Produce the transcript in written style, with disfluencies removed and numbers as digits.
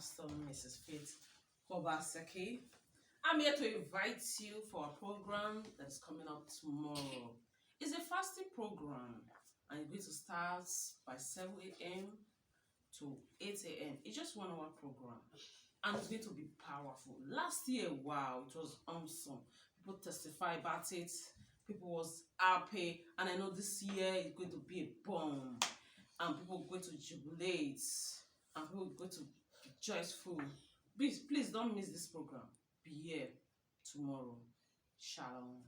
Pastor Mrs. Faith Kobaseki. I'm here to invite you for a program that is coming up tomorrow. It's a fasting program and it's going to start by 7 a.m. to 8 a.m. It's just 1 hour program and it's going to be powerful. Last year, wow, it was awesome. People testify about it. People was happy, and I know this year is going to be a bomb, and people are going to jubilate, and people are going to be joyful. Please don't miss this program. Be here tomorrow. Shalom.